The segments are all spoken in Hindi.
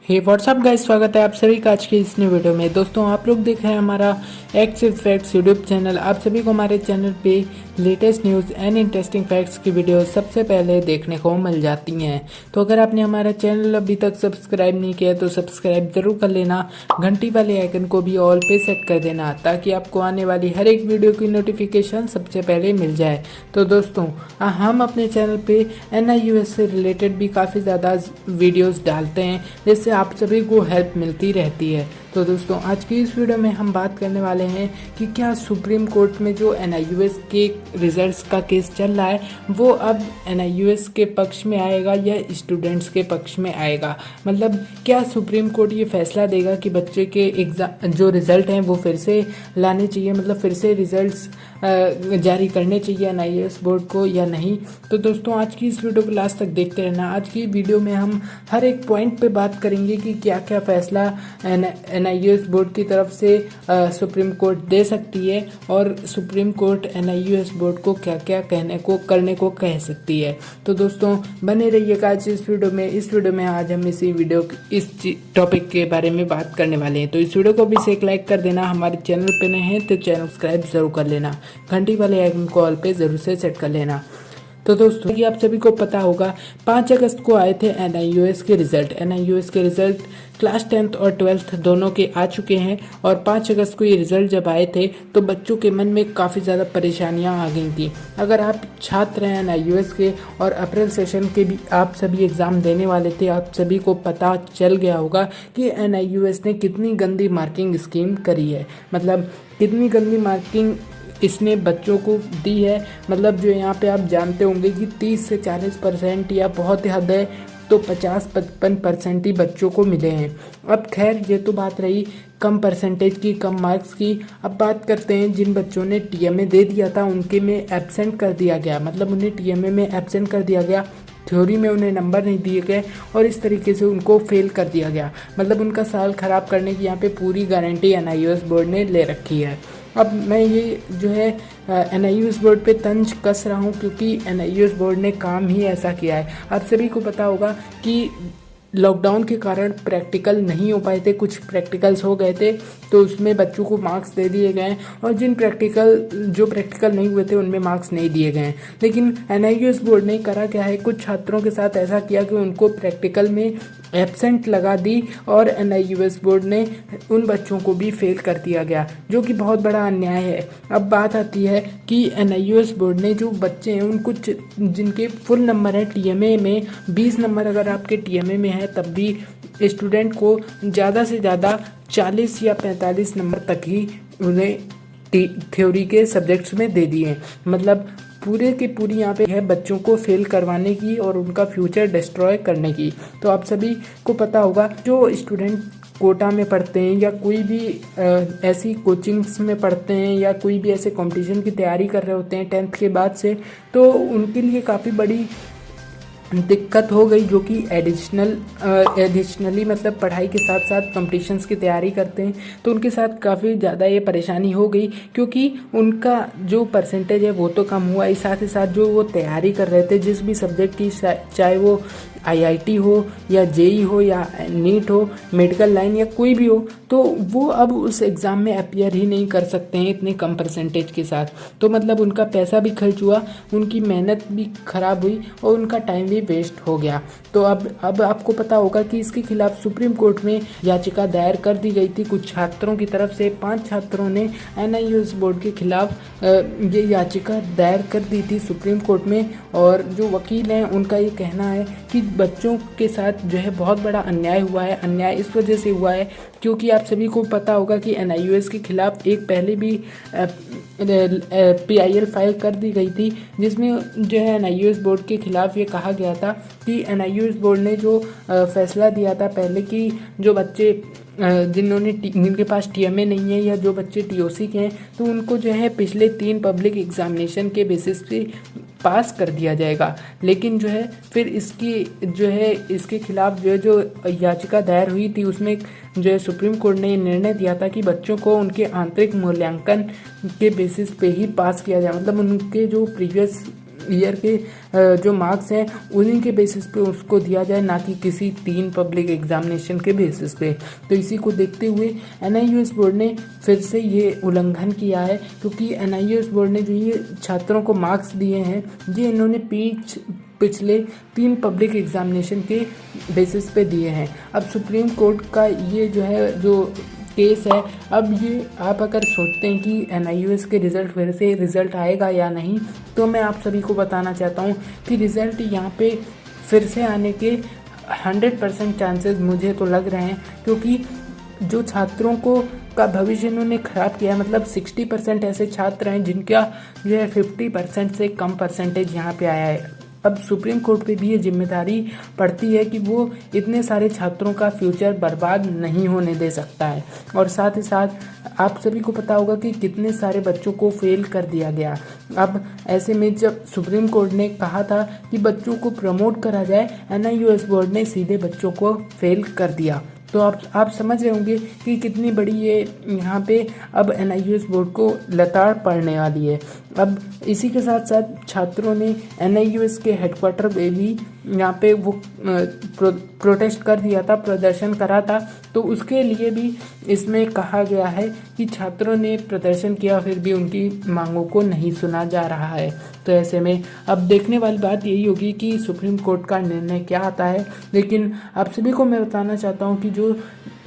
हे व्हाट्सअप गाइस, स्वागत है आप सभी का आज की इस नई वीडियो में। दोस्तों, आप लोग देख रहे हैं हमारा एक्स फैक्ट्स यूट्यूब चैनल। आप सभी को हमारे चैनल पे latest news and interesting facts की वीडियो सबसे पहले देखने को मिल जाती हैं। तो अगर आपने हमारा चैनल अभी तक सब्सक्राइब नहीं किया तो सब्सक्राइब जरूर कर लेना, घंटी वाले आइकन को भी ऑल पे सेट कर देना ताकि आपको आने वाली हर एक वीडियो की नोटिफिकेशन सबसे पहले मिल जाए। तो दोस्तों, हम अपने चैनल पे NIUS से रिलेटेड भी काफ़ी ज़्यादा वीडियोज़ डालते हैं जिससे आप सभी को हेल्प मिलती रहती है। तो दोस्तों, आज की इस वीडियो में हम बात करने वाले हैं कि क्या सुप्रीम कोर्ट में जो NIUS के रिजल्ट्स का केस चल रहा है वो अब NIUS के पक्ष में आएगा या स्टूडेंट्स के पक्ष में आएगा। मतलब क्या सुप्रीम कोर्ट ये फैसला देगा कि बच्चे के एग्ज़ाम जो रिज़ल्ट हैं वो फिर से लाने चाहिए, मतलब फिर से रिज़ल्ट्स जारी करने चाहिए NIUS बोर्ड को या नहीं। तो दोस्तों, आज की इस वीडियो को लास्ट तक देखते रहना। आज की वीडियो में हम हर एक पॉइंट पे बात करेंगे कि क्या क्या फैसला NIUS बोर्ड की तरफ से सुप्रीम कोर्ट दे सकती है और सुप्रीम कोर्ट NIUS बोर्ड को क्या क्या करने को कह सकती है। तो दोस्तों, बने रहिएगा आज इस वीडियो में। इस वीडियो में आज हम इस टॉपिक के बारे में बात करने वाले हैं। तो इस वीडियो को भी से एक लाइक कर देना, हमारे चैनल पे नए हैं तो चैनल सब्सक्राइब जरूर कर लेना, घंटी वाले आइकन को ऑल पे जरूर से सेट कर लेना। तो दोस्तों, ये आप सभी को पता होगा 5 अगस्त को आए थे NIUS के रिज़ल्ट क्लास 10th और 12th दोनों के आ चुके हैं। और 5 अगस्त को ये रिज़ल्ट जब आए थे तो बच्चों के मन में काफ़ी ज़्यादा परेशानियां आ गई थी। अगर आप छात्र हैं NIUS के और अप्रैल सेशन के भी आप सभी एग्ज़ाम देने वाले थे, आप सभी को पता चल गया होगा कि NIUS ने कितनी गंदी मार्किंग स्कीम करी है। मतलब कितनी गंदी मार्किंग इसने बच्चों को दी है। मतलब जो यहाँ पे आप जानते होंगे कि 30 से 40% या बहुत हद है तो 50-55% ही बच्चों को मिले हैं। अब खैर, ये तो बात रही कम परसेंटेज की, कम मार्क्स की। अब बात करते हैं जिन बच्चों ने TMA दे दिया था उनके में एब्सेंट कर दिया गया। मतलब उन्हें TMA में एब्सेंट कर दिया गया, थ्योरी में उन्हें नंबर नहीं दिए गए और इस तरीके से उनको फेल कर दिया गया। मतलब उनका साल ख़राब करने की यहाँ पे पूरी गारंटी NIUS बोर्ड ने ले रखी है। अब मैं ये जो है NIUS बोर्ड पे तंज कस रहा हूँ क्योंकि NIUS बोर्ड ने काम ही ऐसा किया है। आप सभी को पता होगा कि लॉकडाउन के कारण प्रैक्टिकल नहीं हो पाए थे, कुछ प्रैक्टिकल्स हो गए थे तो उसमें बच्चों को मार्क्स दे दिए गए और जो प्रैक्टिकल नहीं हुए थे उनमें मार्क्स नहीं दिए गए। लेकिन NIUS बोर्ड ने करा क्या है, कुछ छात्रों के साथ ऐसा किया कि उनको प्रैक्टिकल में एब्सेंट लगा दी और NIUS बोर्ड ने उन बच्चों को भी फेल कर दिया गया, जो कि बहुत बड़ा अन्याय है। अब बात आती है कि NIUS बोर्ड ने जो बच्चे हैं उनको जिनके फुल नंबर है TMA में 20 नंबर अगर आपके TMA में है तब भी स्टूडेंट को ज़्यादा से ज़्यादा 40 या 45 नंबर तक ही उन्हें थ्योरी के सब्जेक्ट्स में दे दिए। मतलब पूरे की पूरी यहाँ पे है बच्चों को फेल करवाने की और उनका फ्यूचर डिस्ट्रॉय करने की। तो आप सभी को पता होगा जो स्टूडेंट कोटा में पढ़ते हैं या कोई भी ऐसी कोचिंग्स में पढ़ते हैं या कोई भी ऐसे कंपटीशन की तैयारी कर रहे होते हैं 10th के बाद से, तो उनके लिए काफ़ी बड़ी दिक्कत हो गई, जो कि एडिशनली मतलब पढ़ाई के साथ साथ कॉम्पिटिशन्स की तैयारी करते हैं तो उनके साथ काफ़ी ज़्यादा ये परेशानी हो गई क्योंकि उनका जो परसेंटेज है वो तो कम हुआ ही, साथ ही साथ जो वो तैयारी कर रहे थे जिस भी सब्जेक्ट की, चाहे वो IIT हो या JEE हो या नीट हो, मेडिकल लाइन या कोई भी हो, तो वो अब उस एग्ज़ाम में अपीयर ही नहीं कर सकते हैं इतने कम परसेंटेज के साथ। तो मतलब उनका पैसा भी खर्च हुआ, उनकी मेहनत भी ख़राब हुई और उनका टाइम भी वेस्ट हो गया। तो अब आपको पता होगा कि इसके खिलाफ सुप्रीम कोर्ट में याचिका दायर कर दी गई थी कुछ छात्रों की तरफ से। 5 छात्रों ने NIUS बोर्ड के खिलाफ ये याचिका दायर कर दी थी सुप्रीम कोर्ट में। और जो वकील हैं उनका ये कहना है कि बच्चों के साथ जो है बहुत बड़ा अन्याय हुआ है। अन्याय इस वजह से हुआ है क्योंकि आप सभी को पता होगा कि NIUS के खिलाफ एक पहले भी PIL फाइल कर दी गई थी जिसमें जो है NIUS बोर्ड के खिलाफ ये कहा गया था कि NIUS बोर्ड ने जो फैसला दिया था पहले कि जो बच्चे जिनके पास TMA नहीं है या जो बच्चे TOC के हैं तो उनको जो है पिछले 3 पब्लिक एग्जामिनेशन के बेसिस पे पास कर दिया जाएगा। लेकिन जो है फिर इसके खिलाफ जो याचिका दायर हुई थी उसमें जो है सुप्रीम कोर्ट ने निर्णय दिया था कि बच्चों को उनके आंतरिक मूल्यांकन के बेसिस पे ही पास किया जाए। मतलब उनके जो प्रीवियस ईयर के जो मार्क्स हैं उन्हीं के बेसिस पे उसको दिया जाए, ना कि किसी 3 पब्लिक एग्जामिनेशन के बेसिस पे। तो इसी को देखते हुए NIOS बोर्ड ने फिर से ये उल्लंघन किया है, क्योंकि NIOS बोर्ड ने जो ये छात्रों को मार्क्स दिए हैं ये इन्होंने पिछले 3 पब्लिक एग्जामिनेशन के बेसिस पे दिए हैं। अब सुप्रीम कोर्ट का ये जो केस है, अब ये आप अगर सोचते हैं कि NIOS के रिज़ल्ट फिर से रिज़ल्ट आएगा या नहीं, तो मैं आप सभी को बताना चाहता हूँ कि रिज़ल्ट यहाँ पे फिर से आने के 100% चांसेस मुझे तो लग रहे हैं, क्योंकि जो छात्रों को का भविष्य इन्होंने ख़राब किया है, मतलब 60% ऐसे छात्र हैं जिनका जो है 50% से कम परसेंटेज यहाँ पे आया है। अब सुप्रीम कोर्ट पे भी ये जिम्मेदारी पड़ती है कि वो इतने सारे छात्रों का फ्यूचर बर्बाद नहीं होने दे सकता है। और साथ ही साथ आप सभी को पता होगा कि कितने सारे बच्चों को फेल कर दिया गया। अब ऐसे में जब सुप्रीम कोर्ट ने कहा था कि बच्चों को प्रमोट करा जाए, NIOS बोर्ड ने सीधे बच्चों को फेल कर दिया। तो आप समझ रहे होंगे कि कितनी बड़ी ये यहाँ पे अब NIOS बोर्ड को लताड़ पड़ने वाली है। अब इसी के साथ साथ छात्रों ने NIOS के हेडक्वार्टर पे भी यहाँ पे वो प्रोटेस्ट कर दिया था, प्रदर्शन करा था। तो उसके लिए भी इसमें कहा गया है कि छात्रों ने प्रदर्शन किया फिर भी उनकी मांगों को नहीं सुना जा रहा है। तो ऐसे में अब देखने वाली बात यही होगी कि सुप्रीम कोर्ट का निर्णय क्या आता है। लेकिन आप सभी को मैं बताना चाहता हूँ कि जो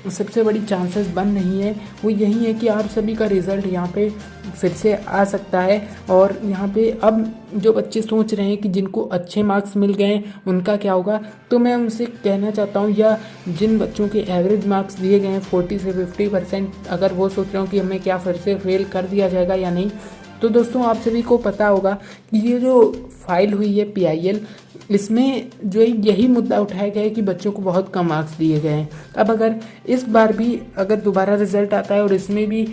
सबसे बड़ी चांसेस बन रही है वो यही है कि आप सभी का रिज़ल्ट यहाँ पे फिर से आ सकता है। और यहाँ पे अब जो बच्चे सोच रहे हैं कि जिनको अच्छे मार्क्स मिल गए उनका क्या होगा, तो मैं उनसे कहना चाहता हूँ, या जिन बच्चों के एवरेज मार्क्स दिए गए हैं 40 से 50%, अगर वो सोच रहे हो कि हमें क्या फिर से फेल कर दिया जाएगा या नहीं, तो दोस्तों आप सभी को पता होगा कि ये जो फाइल हुई है PIL, इसमें जो यही मुद्दा उठाया गया है कि बच्चों को बहुत कम मार्क्स दिए गए हैं। अब अगर इस बार भी अगर दोबारा रिजल्ट आता है और इसमें भी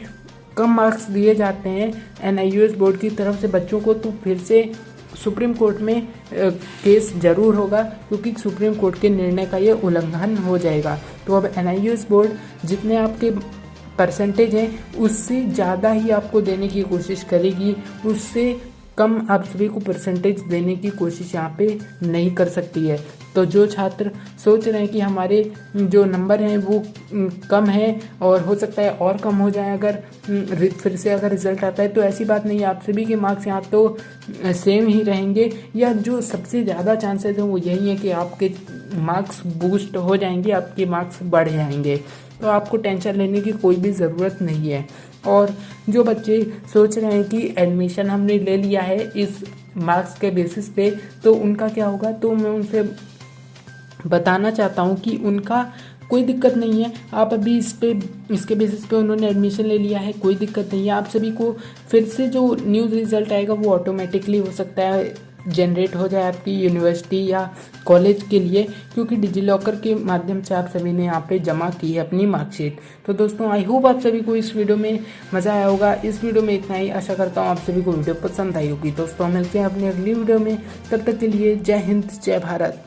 कम मार्क्स दिए जाते हैं NIOS बोर्ड की तरफ से बच्चों को, तो फिर से सुप्रीम कोर्ट में केस जरूर होगा, क्योंकि सुप्रीम कोर्ट के निर्णय का ये उल्लंघन हो जाएगा। तो अब NIOS बोर्ड जितने आपके परसेंटेज हैं उससे ज़्यादा ही आपको देने की कोशिश करेगी, उससे कम आप सभी को परसेंटेज देने की कोशिश यहाँ पे नहीं कर सकती है। तो जो छात्र सोच रहे हैं कि हमारे जो नंबर हैं वो कम है और हो सकता है और कम हो जाए अगर फिर से अगर रिज़ल्ट आता है, तो ऐसी बात नहीं है। आप सभी के मार्क्स यहाँ तो सेम ही रहेंगे, या जो सबसे ज़्यादा चांसेस हैं वो यही है कि आपके मार्क्स बूस्ट हो जाएंगे, आपके मार्क्स बढ़ जाएंगे। तो आपको टेंशन लेने की कोई भी ज़रूरत नहीं है। और जो बच्चे सोच रहे हैं कि एडमिशन हमने ले लिया है इस मार्क्स के बेसिस पे, तो उनका क्या होगा, तो मैं उनसे बताना चाहता हूँ कि उनका कोई दिक्कत नहीं है। आप अभी इसके बेसिस पे उन्होंने एडमिशन ले लिया है, कोई दिक्कत नहीं है। आप सभी को फिर से जो न्यूज़ रिज़ल्ट आएगा वो ऑटोमेटिकली हो सकता है जनरेट हो जाए आपकी यूनिवर्सिटी या कॉलेज के लिए, क्योंकि डिजिलॉकर के माध्यम से आप सभी ने यहाँ पे जमा की है अपनी मार्कशीट। तो दोस्तों आई होप आप सभी को इस वीडियो में मज़ा आया होगा। इस वीडियो में इतना ही, आशा करता हूँ आप सभी को वीडियो पसंद आई होगी। दोस्तों मिलते हैं अपनी अगली वीडियो में, तब तक के लिए जय हिंद जय भारत।